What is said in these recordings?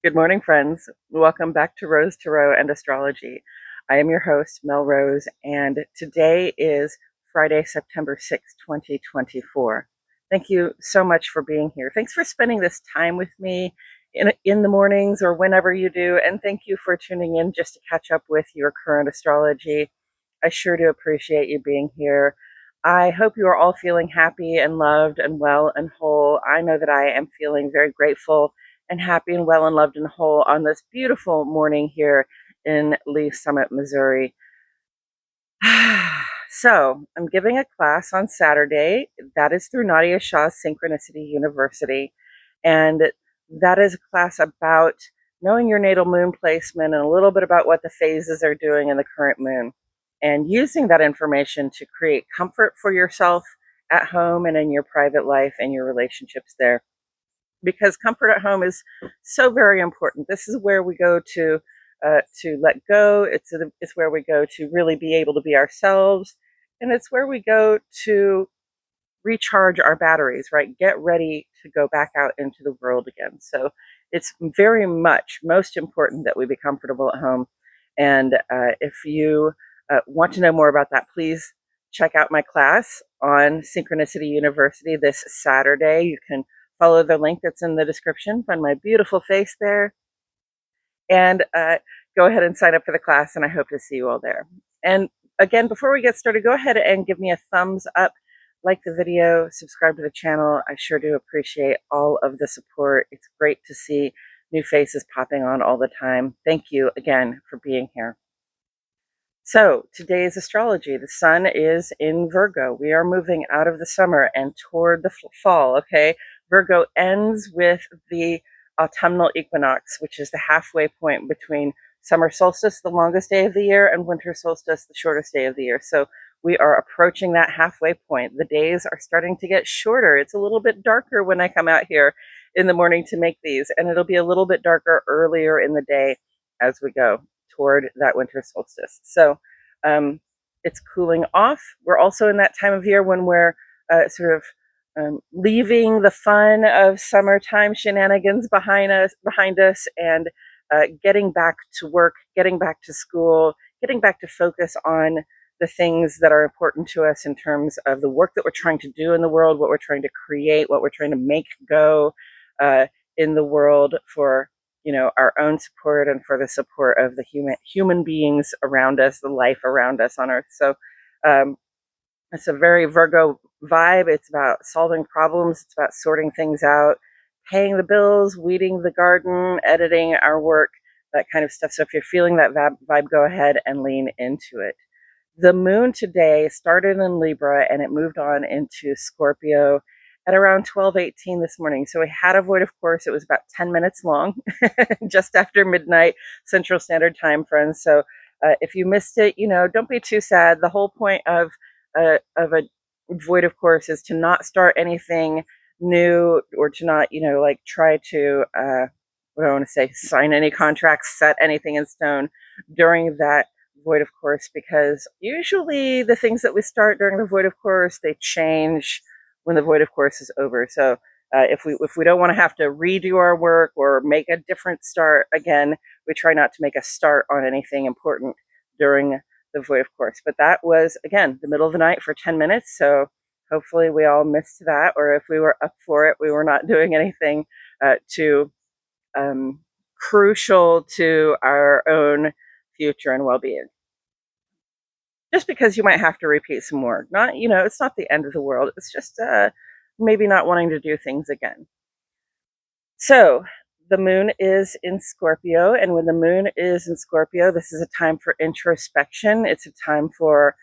Good morning, friends. Welcome back to Rose Tarot and Astrology. I am your host, Mel Rose, and today is Friday, September 6th, 2024. Thank you so much for being here. Thanks for spending this time with me in the mornings or whenever you do, and thank you for tuning in just to catch up with your current astrology. I sure do appreciate you being here. I hope you are all feeling happy and loved and well and whole. I know that I am feeling very grateful and happy and well and loved and whole on this beautiful morning here in Lee's Summit, Missouri. So, I'm giving a class on Saturday. That is through Nadia Shah's Synchronicity University. And that is a class about knowing your natal moon placement and a little bit about what the phases are doing in the current moon, and using that information to create comfort for yourself at home and in your private life and your relationships there, because comfort at home is so very important. This is where we go to let go. It's where we go to really be able to be ourselves, and it's where we go to recharge our batteries. Right, get ready to go back out into the world again. So it's very much most important that we be comfortable at home. And if you want to know more about that, please check out my class on Synchronicity University this Saturday. You can follow the link that's in the description, find my beautiful face there, and go ahead and sign up for the class, and I hope to see you all there. And again, before we get started, go ahead and give me a thumbs up, like the video, subscribe to the channel. I sure do appreciate all of the support. It's great to see new faces popping on all the time. Thank you again for being here. So today's astrology, the sun is in Virgo. We are moving out of the summer and toward the fall, okay? Virgo ends with the autumnal equinox, which is the halfway point between summer solstice, the longest day of the year, and winter solstice, the shortest day of the year. So we are approaching that halfway point. The days are starting to get shorter. It's a little bit darker when I come out here in the morning to make these, and it'll be a little bit darker earlier in the day as we go toward that winter solstice. So it's cooling off. We're also in that time of year when we're sort of leaving the fun of summertime shenanigans behind us, and getting back to work, getting back to school, getting back to focus on the things that are important to us in terms of the work that we're trying to do in the world, what we're trying to create, what we're trying to make go in the world for our own support and for the support of the human beings around us, the life around us on Earth. So it's a very Virgo vibe. It's about solving problems. It's about sorting things out, paying the bills, weeding the garden, editing our work, that kind of stuff. So if you're feeling that vibe, go ahead and lean into it. The moon today started in Libra and it moved on into Scorpio at around 12:18 this morning. So we had a void, of course. It was about 10 minutes long, just after midnight Central Standard Time, friends. So if you missed it, don't be too sad. The whole point of a void, of course, is to not start anything new, or to not, try to, what do I want to say, sign any contracts, set anything in stone during that void, of course, because usually the things that we start during the void, of course, they change when the void, of course, is over. So if we don't want to have to redo our work or make a different start again, we try not to make a start on anything important during the void, of course. But that was, again, the middle of the night for 10 minutes. So hopefully we all missed that, or if we were up for it, we were not doing anything too crucial to our own future and well-being. Just because you might have to repeat some more. Not, it's not the end of the world. It's just maybe not wanting to do things again. So the moon is in Scorpio, and when the moon is in Scorpio, this is a time for introspection. It's a time for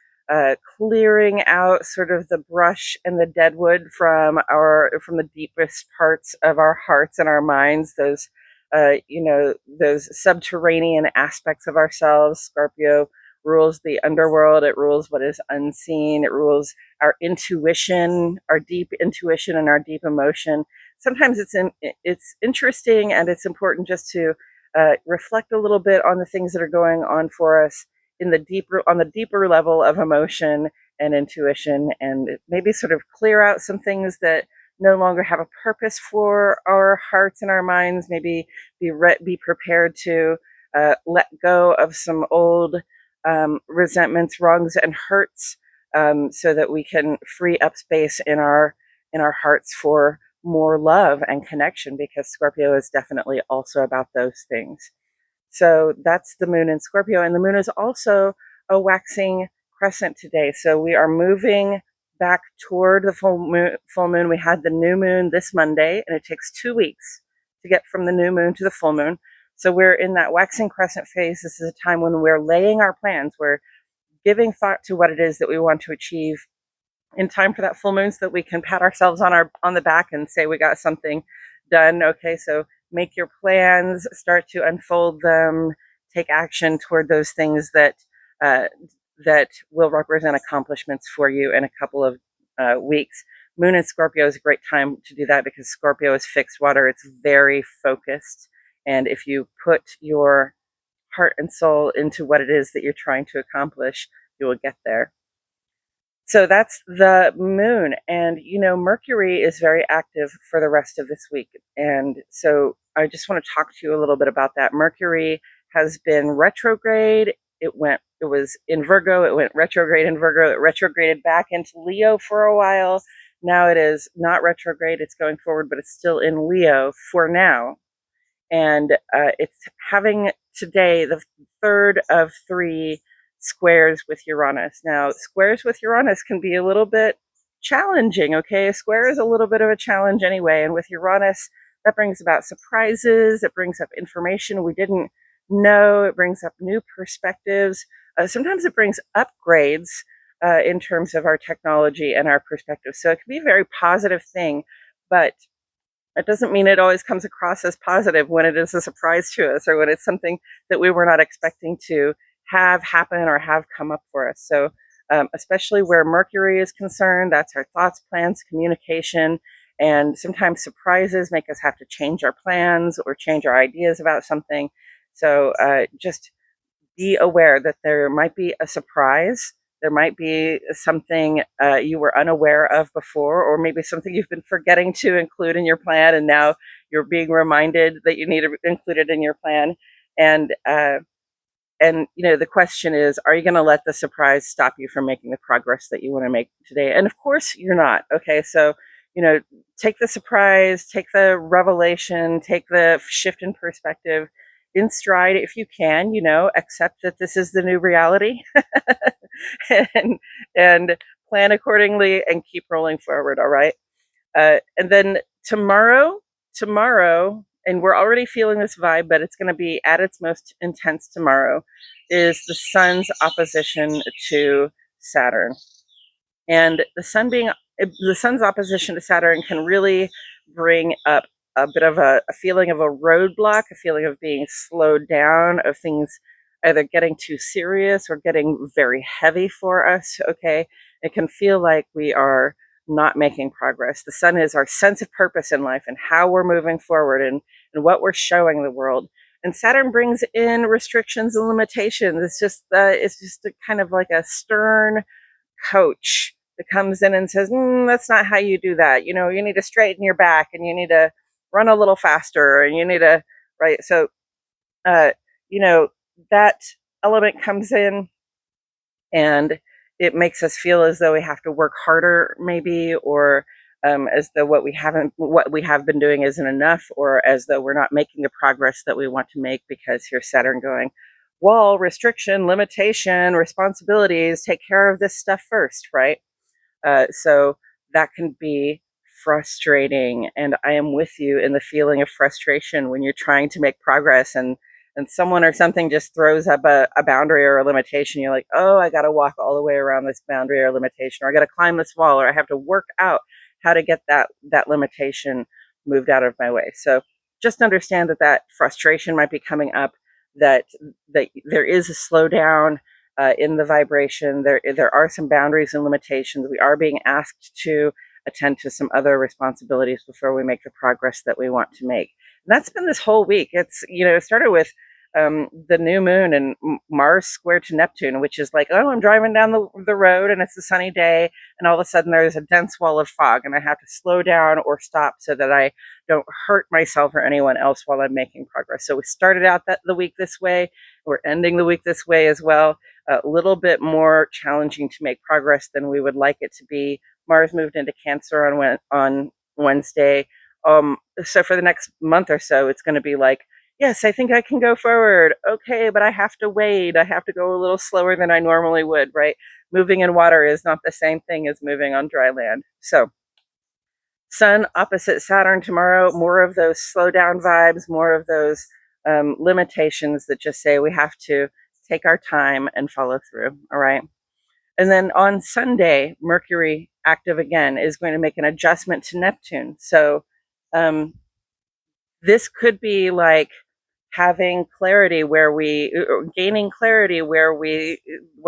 clearing out sort of the brush and the deadwood from the deepest parts of our hearts and our minds. Those subterranean aspects of ourselves. Scorpio rules the underworld. It rules what is unseen. It rules our intuition, our deep intuition, and our deep emotion. Sometimes it's interesting and it's important just to reflect a little bit on the things that are going on for us on the deeper level of emotion and intuition, and maybe sort of clear out some things that no longer have a purpose for our hearts and our minds. Maybe be prepared to let go of some old resentments, wrongs, and hurts, so that we can free up space in our hearts for more love and connection, because Scorpio is definitely also about those things. So that's the moon in Scorpio. And the moon is also a waxing crescent today. So we are moving back toward the full moon. Full moon. We had the new moon this Monday, and it takes 2 weeks to get from the new moon to the full moon. So we're in that waxing crescent phase. This is a time when we're laying our plans. We're giving thought to what it is that we want to achieve in time for that full moon, so that we can pat ourselves on the back and say we got something done. Okay, so make your plans, start to unfold them, take action toward those things that uh, that will represent accomplishments for you in a couple of weeks. Moon in Scorpio is a great time to do that, because Scorpio is fixed water. It's very focused, and if you put your heart and soul into what it is that you're trying to accomplish, you will get there. So that's the moon. And, Mercury is very active for the rest of this week. And so I just want to talk to you a little bit about that. Mercury has been retrograde. It was in Virgo. It went retrograde in Virgo. It retrograded back into Leo for a while. Now it is not retrograde. It's going forward, but it's still in Leo for now. And it's having today the third of 3 squares with Uranus. Now, squares with Uranus can be a little bit challenging, okay? A square is a little bit of a challenge anyway, and with Uranus, that brings about surprises, it brings up information we didn't know, it brings up new perspectives. Sometimes it brings upgrades in terms of our technology and our perspective. So it can be a very positive thing, but it doesn't mean it always comes across as positive when it is a surprise to us, or when it's something that we were not expecting to have happen or have come up for us. So, especially where Mercury is concerned, that's our thoughts, plans, communication, and sometimes surprises make us have to change our plans or change our ideas about something. So, just be aware that there might be a surprise. There might be something you were unaware of before, or maybe something you've been forgetting to include in your plan, and now you're being reminded that you need to include it in your plan. And the question is, are you going to let the surprise stop you from making the progress that you want to make today? And of course, you're not. Okay, so take the surprise, take the revelation, take the shift in perspective in stride if you can. Accept that this is the new reality, and and plan accordingly and keep rolling forward. All right. And then tomorrow, and we're already feeling this vibe, but it's going to be at its most intense tomorrow, is the sun's opposition to Saturn. And the sun's opposition to Saturn can really bring up a bit of a feeling of a roadblock, a feeling of being slowed down, of things either getting too serious or getting very heavy for us. Okay. It can feel like we are not making progress. The sun is our sense of purpose in life and how we're moving forward, and what we're showing the world. And Saturn brings in restrictions and limitations. It's just a kind of like a stern coach that comes in and says, that's not how you do that. You need to straighten your back, and you need to run a little faster, and you need to, right? So, uh, that element comes in, and it makes us feel as though we have to work harder, maybe, or as though what we have been doing isn't enough, or as though we're not making the progress that we want to make, because here's Saturn going, wall, restriction, limitation, responsibilities, take care of this stuff first, right? So that can be frustrating, and I am with you in the feeling of frustration when you're trying to make progress, and someone or something just throws up a boundary or a limitation. You're like, oh, I got to walk all the way around this boundary or limitation, or I got to climb this wall, or I have to work out how to get that limitation moved out of my way. So just understand that frustration might be coming up, that there is a slowdown in the vibration. There are some boundaries and limitations. We are being asked to attend to some other responsibilities before we make the progress that we want to make. And that's been this whole week. It started with the new moon and Mars square to Neptune, which is like, oh, I'm driving down the road and it's a sunny day, and all of a sudden there's a dense wall of fog, and I have to slow down or stop so that I don't hurt myself or anyone else while I'm making progress. So we started out the week this way. We're ending the week this way as well. A little bit more challenging to make progress than we would like it to be. Mars moved into Cancer on Wednesday. So for the next month or so, it's going to be like, yes, I think I can go forward. Okay, but I have to wait. I have to go a little slower than I normally would, right? Moving in water is not the same thing as moving on dry land. So Sun opposite Saturn tomorrow, more of those slow down vibes, more of those limitations that just say we have to take our time and follow through. All right. And then on Sunday, Mercury, active again, is going to make an adjustment to Neptune. So this could be like having clarity gaining clarity where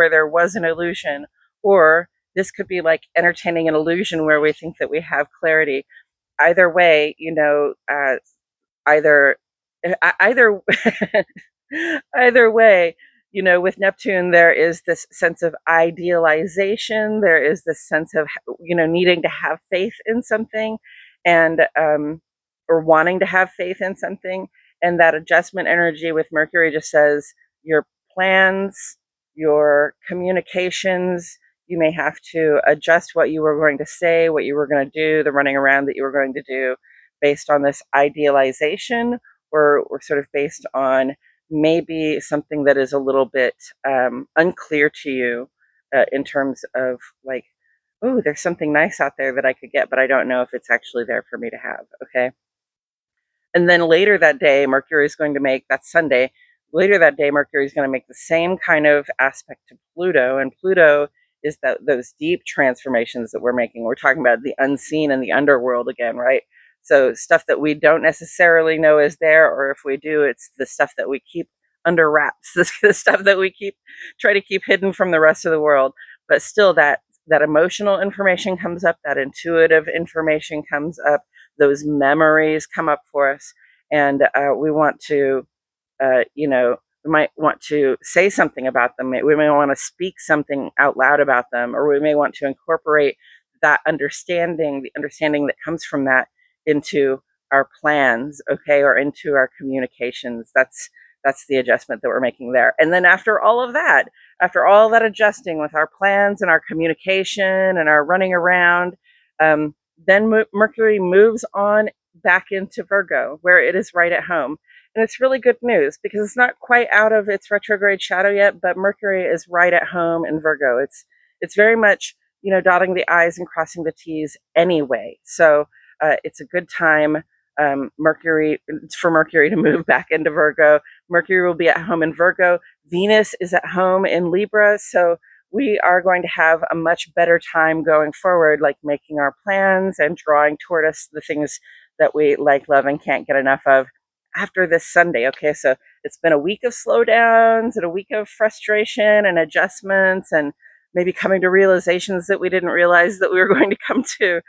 there was an illusion, or this could be like entertaining an illusion where we think that we have clarity. Either way, either either either way, with Neptune, there is this sense of idealization. There is this sense of, needing to have faith in something, and or wanting to have faith in something. And that adjustment energy with Mercury just says your plans, your communications, you may have to adjust what you were going to say, what you were going to do, the running around that you were going to do based on this idealization, or sort of based on maybe something that is a little bit unclear to you in terms of like, oh, there's something nice out there that I could get, but I don't know if it's actually there for me to have. Okay. And then later that day, Mercury is going to make, that's Sunday, later that day, Mercury is going to make the same kind of aspect to Pluto. And Pluto is those deep transformations that we're making. We're talking about the unseen and the underworld again, right? So stuff that we don't necessarily know is there, or if we do, it's the stuff that we keep under wraps, the stuff that we try to keep hidden from the rest of the world. But still, that emotional information comes up, that intuitive information comes up, those memories come up for us, and we want to, we might want to say something about them. We may want to speak something out loud about them, or we may want to incorporate that understanding, the understanding that comes from that, into our plans, okay, or into our communications. That's the adjustment that we're making there. And then after all that adjusting with our plans and our communication and our running around, then Mercury moves on back into Virgo, where it is right at home. And it's really good news because it's not quite out of its retrograde shadow yet, but Mercury is right at home in Virgo. It's very much, dotting the I's and crossing the T's anyway. So it's a good time for Mercury to move back into Virgo. Mercury will be at home in Virgo. Venus is at home in Libra. So we are going to have a much better time going forward, like making our plans and drawing toward us the things that we like, love, and can't get enough of after this Sunday. Okay, so it's been a week of slowdowns and a week of frustration and adjustments, and maybe coming to realizations that we didn't realize that we were going to come to.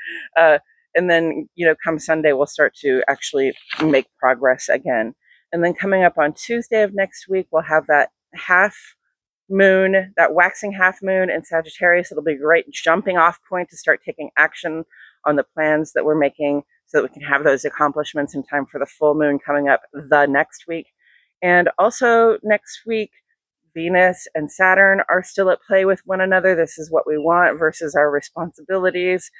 And then, come Sunday, we'll start to actually make progress again. And then coming up on Tuesday of next week, we'll have that half moon, that waxing half moon in Sagittarius. It'll be a great jumping off point to start taking action on the plans that we're making so that we can have those accomplishments in time for the full moon coming up the next week. And also next week, Venus and Saturn are still at play with one another. This is what we want versus our responsibilities.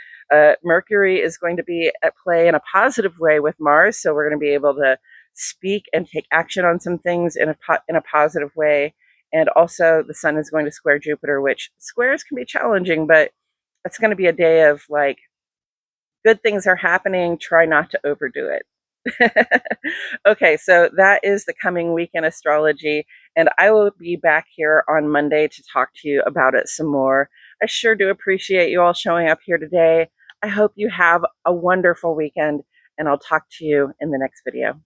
Mercury is going to be at play in a positive way with Mars, so we're going to be able to speak and take action on some things in a positive way. And also the Sun is going to square Jupiter, which squares can be challenging, but it's going to be a day of like, good things are happening, try not to overdo it. Okay, so that is the coming week in astrology, and I will be back here on Monday to talk to you about it some more. I sure do appreciate you all showing up here today. I hope you have a wonderful weekend, and I'll talk to you in the next video.